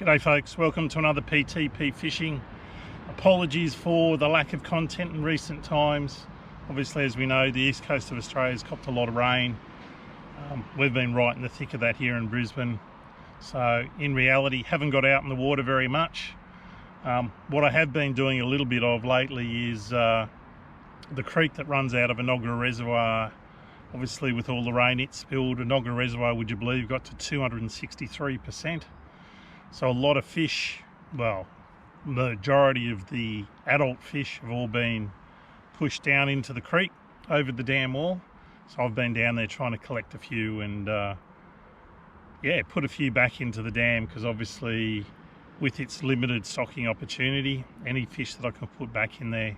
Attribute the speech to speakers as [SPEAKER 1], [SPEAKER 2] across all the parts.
[SPEAKER 1] G'day folks, welcome to another PTP fishing. Apologies for the lack of content in recent times. Obviously, as we know, the east coast of Australia has copped a lot of rain. We've been right in the thick of that here in Brisbane. So in reality, haven't got out in the water very much. What I have been doing a little bit of lately is the creek that runs out of Enoggera Reservoir. Obviously with all the rain it spilled, Enoggera Reservoir, would you believe, got to 263%. So a lot of fish, well, majority of the adult fish have all been pushed down into the creek over the dam wall. So I've been down there trying to collect a few and yeah, put a few back into the dam, because obviously with its limited stocking opportunity, any fish that I can put back in there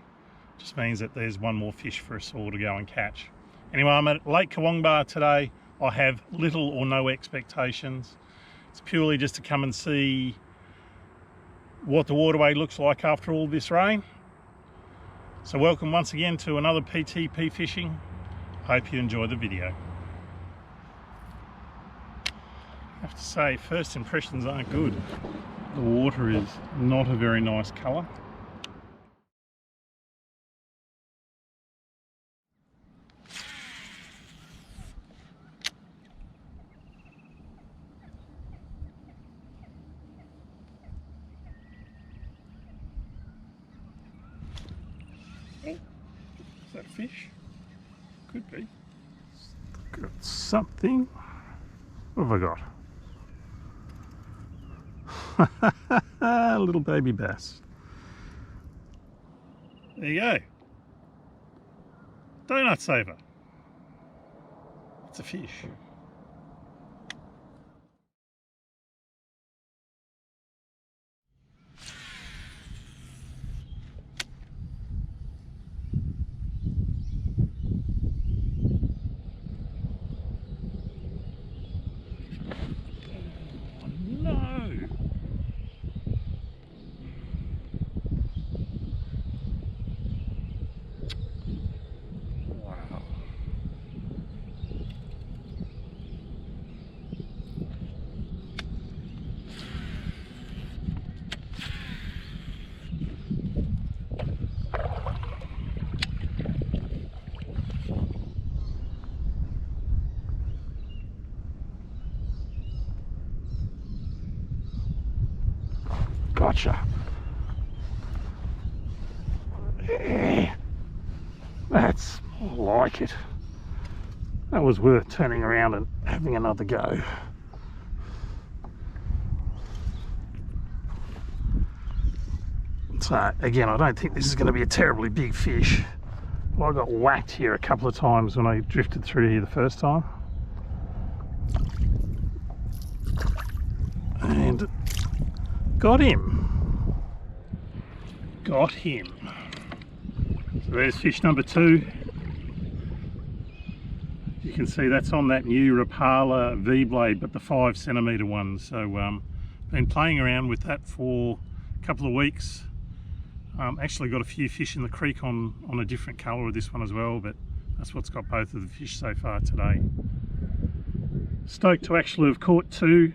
[SPEAKER 1] just means that there's one more fish for us all to go and catch. Anyway, I'm at Lake Kurwongbah today. I have little or no expectations. It's purely just to come and see what the waterway looks like after all this rain. So welcome once again to another PTP fishing. Hope you enjoy the video. I have to say, first impressions aren't good. The water is not a very nice colour. Is that a fish? Could be. Got something. What have I got? A little baby bass. There you go. Donut saver. It's a fish. Gotcha. Yeah, that's more like it. That was worth turning around and having another go. So again, I don't think this is going to be a terribly big fish. Well, I got whacked here a couple of times when I drifted through here the first time. And got him. Got him. So there's fish number 2. You can see that's on that new Rapala V-blade, but the 5cm one. So been playing around with that for a couple of weeks. Actually got a few fish in the creek on a different colour with this one as well, but that's what's got both of the fish so far today. Stoked to actually have caught 2.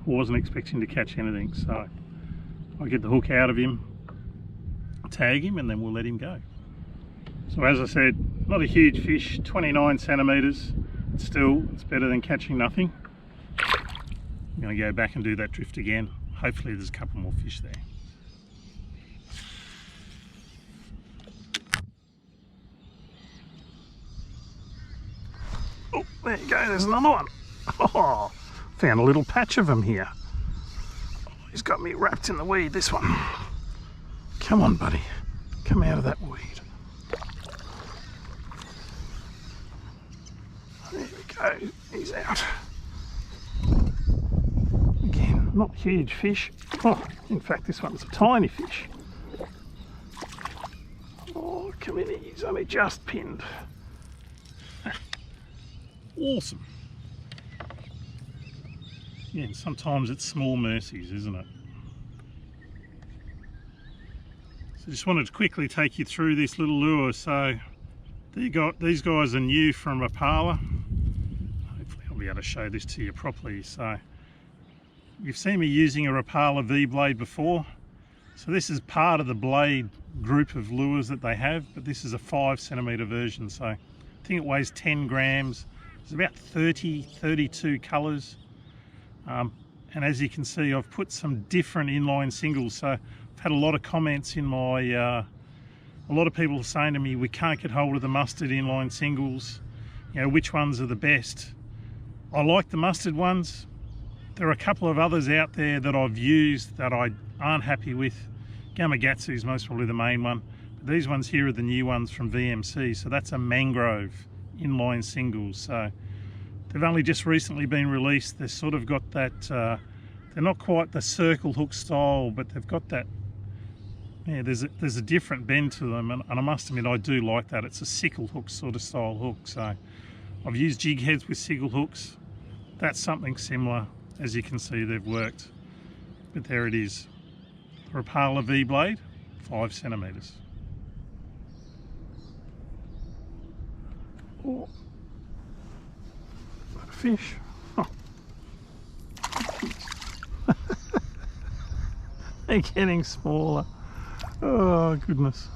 [SPEAKER 1] Wasn't expecting to catch anything, so I'll get the hook out of him, tag him, and then we'll let him go. So as I said, not a huge fish, 29cm. Still, it's better than catching nothing. I'm going to go back and do that drift again. Hopefully there's a couple more fish there. Oh, there you go, there's another one. Oh, found a little patch of them here. He's got me wrapped in the weed, this one. Come on, buddy. Come out of that weed. There we go. He's out. Again, not huge fish. Oh, in fact, this one's a tiny fish. Oh, come in. He's only just pinned. Awesome. Yeah, and sometimes it's small mercies, isn't it? So just wanted to quickly take you through this little lure. So these guys are new from Rapala. Hopefully I'll be able to show this to you properly. So You've seen me using a Rapala V blade before. So this is part of the blade group of lures that they have, but this is a 5 centimetre version. So I think it weighs 10 grams. There's about 32 colours. And as you can see, I've put some different inline singles. So I've had a lot of comments in my, a lot of people saying to me, we can't get hold of the mustard inline singles. You know, which ones are the best? I like the mustard ones. There are a couple of others out there that I've used that I aren't happy with. Gamakatsu is most probably the main one. But these ones here are the new ones from VMC. So that's a mangrove inline singles. So they've only just recently been released. They've sort of got that, they're not quite the circle hook style, but they've got that, yeah, there's a different bend to them. And I must admit, I do like that. It's a sickle hook sort of style hook. So I've used jig heads with sickle hooks. That's something similar. As you can see, they've worked. But there it is. Rapala V blade, 5 centimetres. Oh, is that a fish? Oh. They're getting smaller. Oh goodness.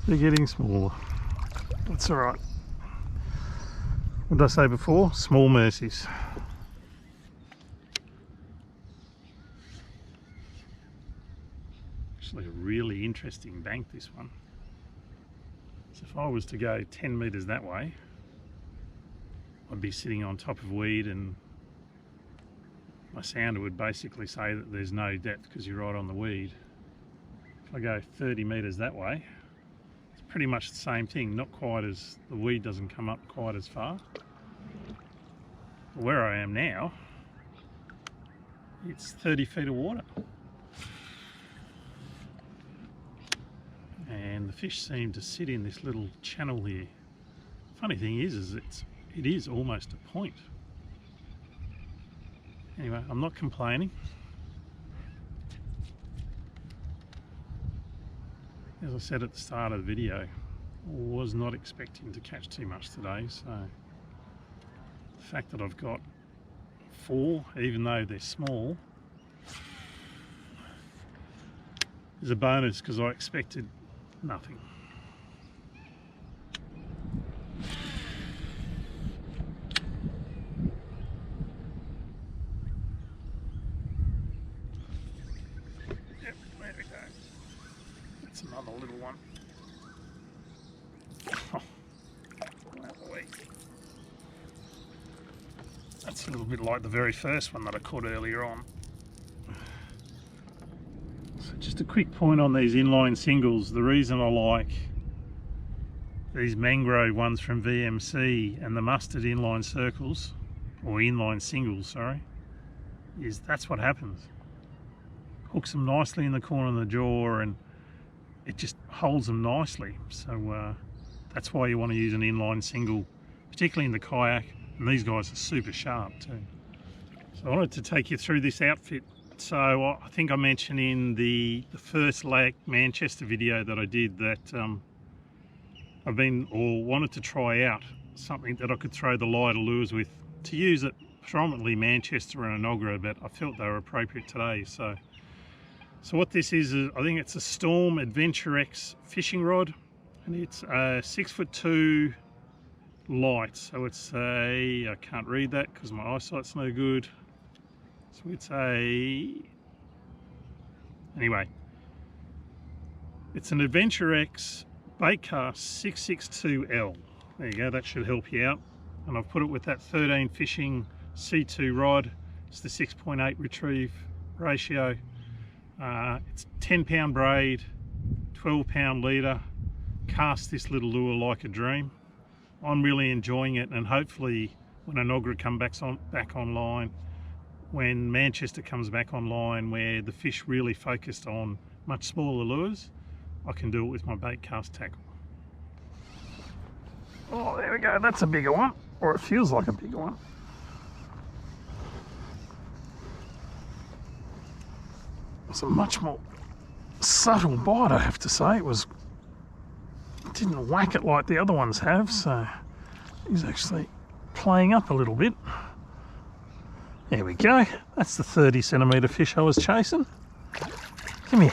[SPEAKER 1] They're getting smaller. That's alright. What did I say before? Small mercies. Actually a really interesting bank, this one. So if I was to go 10 metres that way, I'd be sitting on top of weed, and my sounder would basically say that there's no depth because you're right on the weed. If I go 30 metres that way, it's pretty much the same thing, not quite as, the weed doesn't come up quite as far. But where I am now, it's 30 feet of water. And the fish seem to sit in this little channel here. Funny thing is it is almost a point. Anyway, I'm not complaining. As I said at the start of the video, I was not expecting to catch too much today, so the fact that I've got 4, even though they're small, is a bonus because I expected nothing. Yep, there we go. That's another little one. Oh, that's a little bit like the very first one that I caught earlier on. Just a quick point on these inline singles. The reason I like these mangrove ones from VMC and the mustard inline circles, or inline singles, sorry, is that's what happens. Hooks them nicely in the corner of the jaw and it just holds them nicely. So that's why you want to use an inline single, particularly in the kayak. And these guys are super sharp too. So I wanted to take you through this outfit. So I think I mentioned in the first Lake Manchester video that I did that I've been, or wanted to try out something that I could throw the lighter lures with, to use it predominantly Manchester and Enoggera, but I felt they were appropriate today. So what this is I think it's a Storm Adventure X fishing rod, and it's a 6'2" light. So it's a, I can't read that because my eyesight's no good. So it's anyway, it's an Adventure X baitcast 662L. There you go, that should help you out. And I've put it with that 13 fishing C2 rod. It's the 6.8 retrieve ratio. It's 10-pound braid, 12-pound leader. Cast this little lure like a dream. I'm really enjoying it, and hopefully when Enoggera comes back online, when Manchester comes back online, where the fish really focused on much smaller lures, I can do it with my bait cast tackle. Oh, there we go, that's a bigger one, or it feels like a bigger one. It's a much more subtle bite, I have to say. It didn't whack it like the other ones have, so he's actually playing up a little bit. There we go. That's the 30 centimetre fish I was chasing. Come here.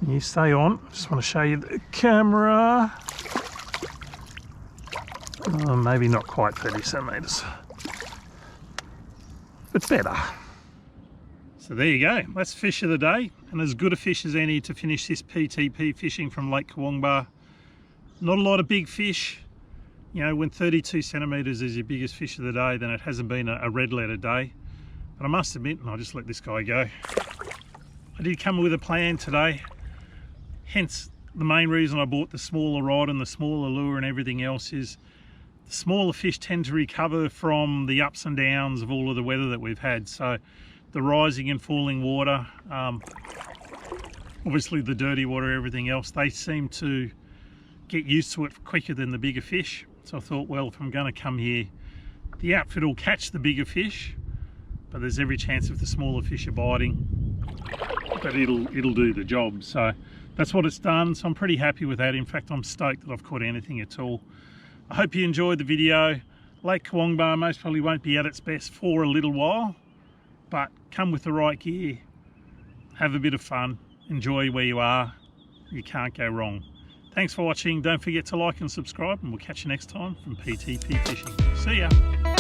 [SPEAKER 1] You stay on. Just want to show you the camera. Oh, maybe not quite 30 centimetres, but better. So there you go. That's fish of the day, and as good a fish as any to finish this PTP fishing from Lake Kurwongbah. Not a lot of big fish. You know, when 32 centimetres is your biggest fish of the day, then it hasn't been a red letter day. But I must admit, and I'll just let this guy go, I did come with a plan today. Hence the main reason I bought the smaller rod and the smaller lure and everything else is the smaller fish tend to recover from the ups and downs of all of the weather that we've had. So the rising and falling water, obviously the dirty water, everything else, they seem to get used to it quicker than the bigger fish. So I thought, well, if I'm going to come here, the outfit will catch the bigger fish, but there's every chance if the smaller fish are biting that it'll do the job. So that's what it's done. So I'm pretty happy with that. In fact, I'm stoked that I've caught anything at all. I hope you enjoyed the video. Lake Kurwongbah most probably won't be at its best for a little while, but come with the right gear, have a bit of fun, enjoy where you are. You can't go wrong. Thanks for watching. Don't forget to like and subscribe, and we'll catch you next time from PTP Fishing. See ya.